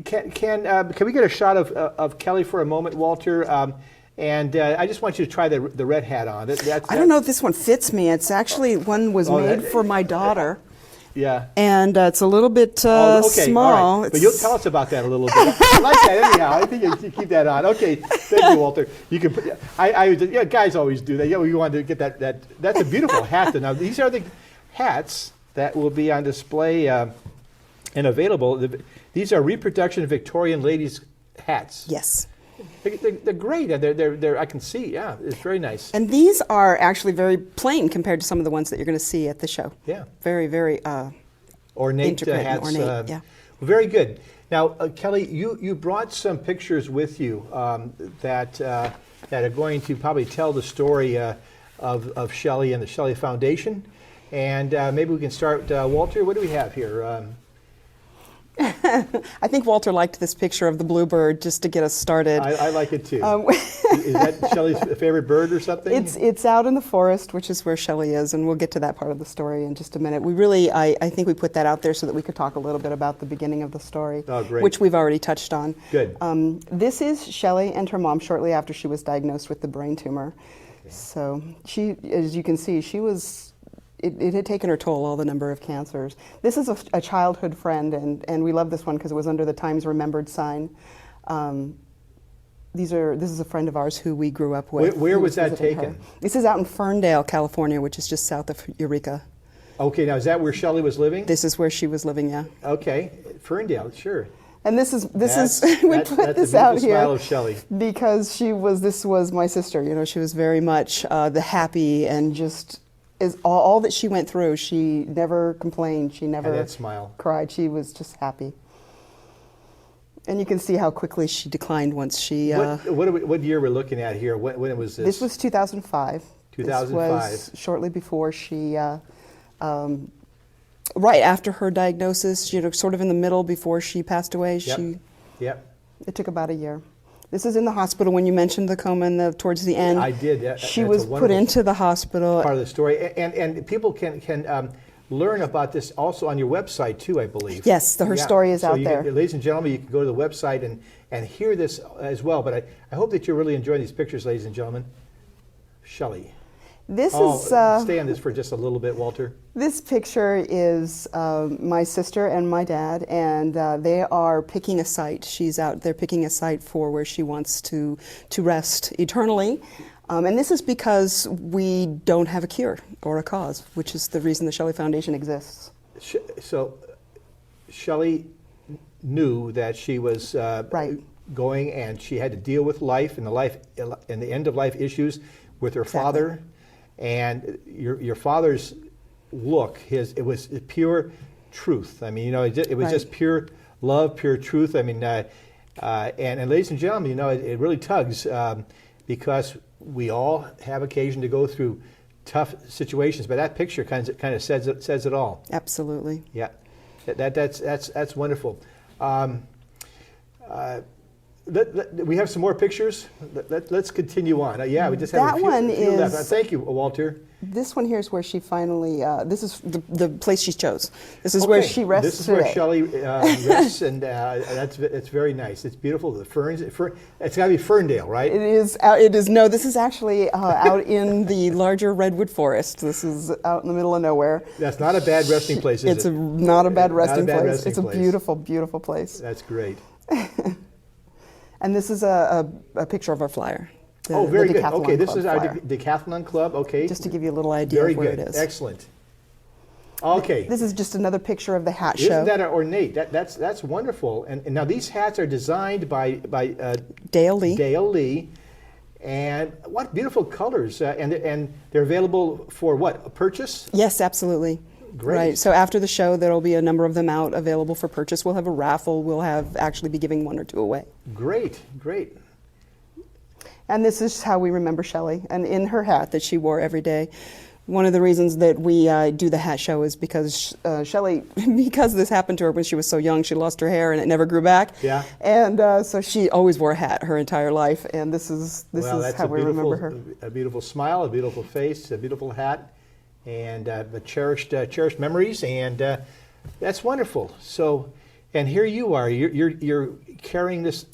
Can we get a shot of Kelly for a moment, Walter? And I just want you to try the red hat on. I don't know if this one fits me. It's actually one was made for my daughter. Yeah. And it's a little bit okay, small. All right. But you'll tell us about that a little bit. I like that anyhow. I think you should keep that on. Okay. Thank you, Walter. You can put, guys always do that. Yeah, we wanted to get that. That's a beautiful hat. Now, these are the hats that will be on display and available. These are reproduction Victorian ladies' hats. Yes. They're great. They're I can see. Yeah, it's very nice. And these are actually very plain compared to some of the ones that you're going to see at the show. Yeah. Very, very ornate intricate hats. and ornate. Yeah. Very good. Now, Kelly, you brought some pictures with you that are going to probably tell the story of Shelly and the Shelly Foundation. And maybe we can start. Walter, what do we have here? I think Walter liked this picture of the bluebird just to get us started. I like it too. Is that Shelly's favorite bird or something? It's out in the forest, which is where Shelly is, and we'll get to that part of the story in just a minute. We really, I think we put that out there so that we could talk a little bit about the beginning of the story, which we've already touched on. Good. This is Shelly and her mom shortly after she was diagnosed with the brain tumor. Okay. So she, as you can see, she was. It had taken her toll, all the number of cancers. This is a childhood friend, and we love this one because it was under the Times Remembered sign. This is a friend of ours who we grew up with. Where was that taken? Her. This is out in Ferndale, California, which is just south of Eureka. Okay, now is that where Shelly was living? This is where she was living, yeah. Okay, Ferndale, sure. And this is we put this out here smile of Shelly. Because this was my sister. You know, she was very much the happy and just. Is all that she went through. She never complained. She never that smile. Cried. She was just happy. And you can see how quickly she declined once she. What year we're looking at here? When was this? This was 2005. 2005. This was shortly before she, right after her diagnosis. You know, sort of in the middle before she passed away. Yep. It took about a year. This is in the hospital when you mentioned the coma towards the end. I did. She was put into the hospital. Part of the story. And people can learn about this also on your website too, I believe. Yes, her story is out there. Ladies and gentlemen, you can go to the website and hear this as well. But I hope that you're really enjoying these pictures, ladies and gentlemen. Shelly. This is. Stay on this for just a little bit, Walter. This picture is my sister and my dad, and they are picking a site. She's out there picking a site for where she wants to rest eternally. And this is because we don't have a cure or a cause, which is the reason the Shelly Foundation exists. So Shelly knew that she was going, and she had to deal with life and the end of life issues with her father. And your father's look, it was pure truth. I mean, you know, it was just pure love, pure truth. I mean, and ladies and gentlemen, you know, it really tugs because we all have occasion to go through tough situations. But that picture kind of says it all. Absolutely. Yeah, that's wonderful. We have some more pictures. Let's continue on. We just have a few left. Thank you, Walter. This one here is where she finally. This is the place she chose. This is where she rests. This is where Shelly rests, and it's very nice. It's beautiful. The ferns. It's got to be Ferndale, right? It is. It is. No, this is actually out in the larger redwood forest. This is out in the middle of nowhere. That's not a bad resting place, is it? It's not a bad resting place. It's a beautiful, beautiful place. That's great. And this is a picture of our flyer. Very good. Okay, this is our Decathlon Club. Okay. Just to give you a little idea of where it is. Excellent. Okay. This is just another picture of the hat show. Isn't that ornate? That's wonderful. And now these hats are designed by Dale Lee. Dale Lee. And what beautiful colors. And they're available for what? A purchase? Yes, absolutely. Great. Right. So after the show, there will be a number of them out available for purchase. We'll have a raffle. We'll actually be giving one or two away. Great. And this is how we remember Shelly, and in her hat that she wore every day. One of the reasons that we do the hat show is because Shelly, because this happened to her when she was so young, she lost her hair and it never grew back. Yeah. And so she always wore a hat her entire life, and this is how we remember her. A beautiful smile, a beautiful face, a beautiful hat, and cherished memories, and that's wonderful. So And here you are. You're carrying this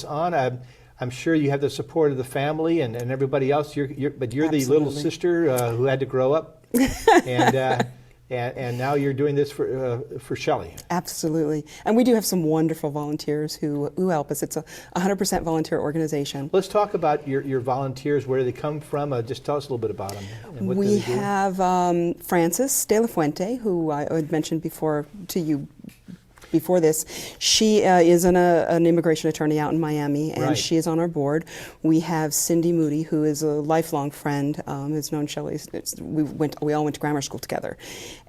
on. I'm sure you have the support of the family and everybody else. But you're the little sister who had to grow up, and now you're doing this for Shelly. Absolutely. And we do have some wonderful volunteers who help us. It's a 100% volunteer organization. Let's talk about your volunteers, where they come from. Just tell us a little bit about them. And what We do they do. have Frances de la Fuente, who I had mentioned before to you before this. She is an immigration attorney out in Miami, and Right. she is on our board. We have Cindy Moody, who is a lifelong friend, has known Shelly. We all went to grammar school together.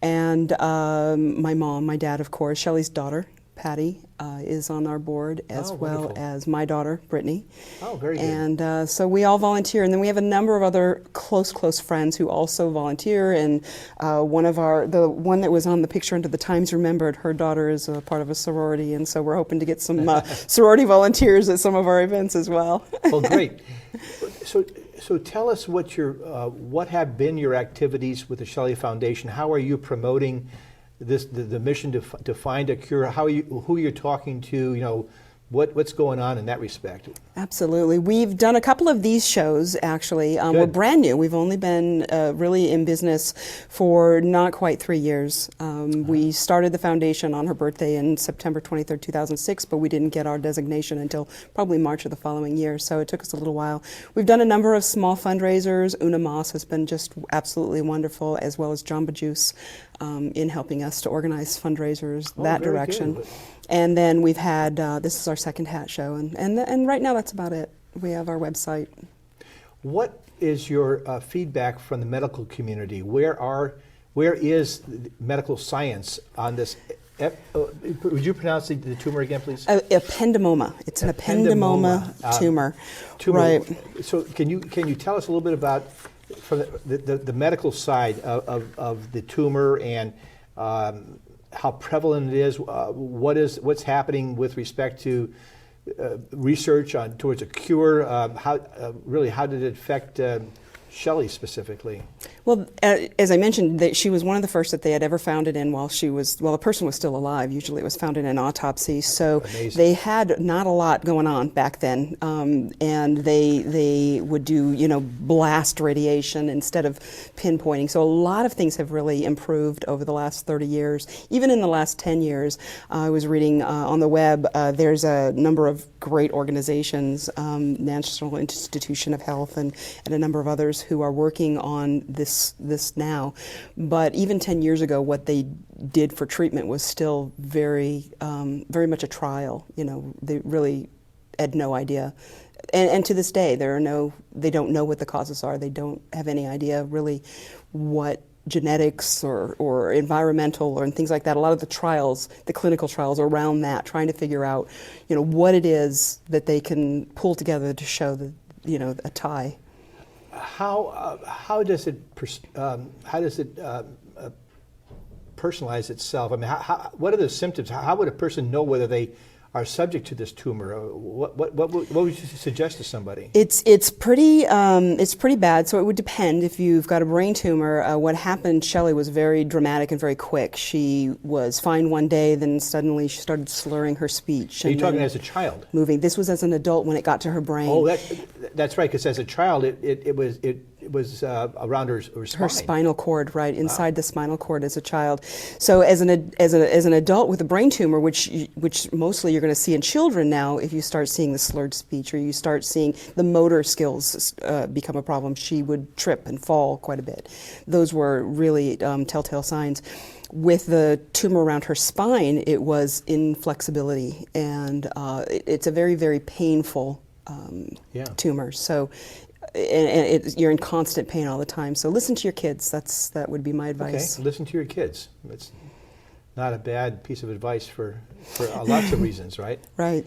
And my mom, my dad, of course, Shelly's daughter, Patty, is on our board, as well wonderful. as my daughter, Brittany. Oh, very good. And so we all volunteer, and then we have a number of other close friends who also volunteer. And the one that was on the picture under the Times Remembered, her daughter is a part of a sorority, and so we're hoping to get some sorority volunteers at some of our events as well. Well, great. So tell us what have been your activities with the Shelly Foundation? How are you promoting the mission to find a cure? Who you're talking to? What's going on in that respect? Absolutely. We've done a couple of these shows, actually. We're brand new. We've only been really in business for not quite 3 years. We started the foundation on her birthday in September 23rd, 2006, but we didn't get our designation until probably March of the following year, so it took us a little while. We've done a number of small fundraisers. Una Moss has been just absolutely wonderful, as well as Jamba Juice, in helping us to organize fundraisers that very direction. good. And then we've had, this is our second hat show, and right now that's about it. We have our website. What is your feedback from the medical community? Where is medical science on this? Would you pronounce the tumor again, please? Ependymoma. It's an ependymoma tumor. Tumor. Right. So can you tell us a little bit about from the medical side of the tumor and how prevalent it is? What's happening with respect to research towards a cure? How did it affect Shelly specifically? Well, as I mentioned, she was one of the first that they had ever found it in while a person was still alive. Usually it was found in an autopsy. So Amazing. They had not a lot going on back then. And they would do, blast radiation instead of pinpointing. So a lot of things have really improved over the last 30 years. Even in the last 10 years, I was reading on the web, there's a number of great organizations, National Institution of Health and a number of others who are working on this now. But even 10 years ago, what they did for treatment was still very much a trial. They really had no idea. And to this day, they don't know what the causes are. They don't have any idea really what genetics or environmental and things like that. A lot of the trials, the clinical trials around that, trying to figure out, what it is that they can pull together to show a tie. How does it personalize itself? I mean, what are the symptoms? How would a person know whether they are subject to this tumor? What would you suggest to somebody? It's pretty bad. So it would depend if you've got a brain tumor. What happened, Shelly, was very dramatic and very quick. She was fine one day, then suddenly she started slurring her speech. Are you talking as a child? Moving. This was as an adult when it got to her brain. Oh, that's right. Because as a child, it was around her spine. Her spinal cord, right, inside the spinal cord as a child. So as an adult with a brain tumor, which mostly you're going to see in children now, if you start seeing the slurred speech or you start seeing the motor skills become a problem, she would trip and fall quite a bit. Those were really telltale signs. With the tumor around her spine, it was inflexibility, and it's a very, very painful tumor. So. And you're in constant pain all the time. So listen to your kids. That would be my advice. Okay, listen to your kids. It's not a bad piece of advice for lots of reasons, right? Right.